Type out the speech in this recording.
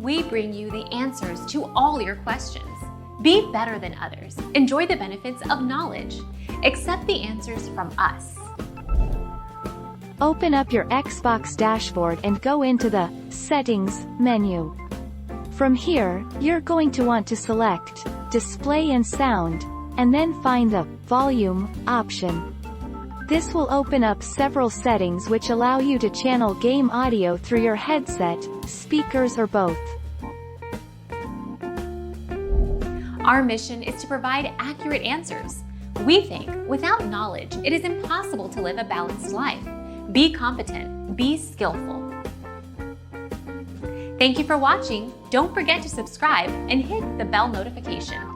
We bring you the answers to all your questions. Be better than others. Enjoy the benefits of knowledge. Accept the answers from us. Open up your Xbox dashboard and go into the Settings menu. From here, you're going to want to select Display and Sound, and then find the Volume option. This will open up several settings which allow you to channel game audio through your headset, speakers or both. Our mission is to provide accurate answers. We think without knowledge, it is impossible to live a balanced life. Be competent, be skillful. Thank you for watching. Don't forget to subscribe and hit the bell notification.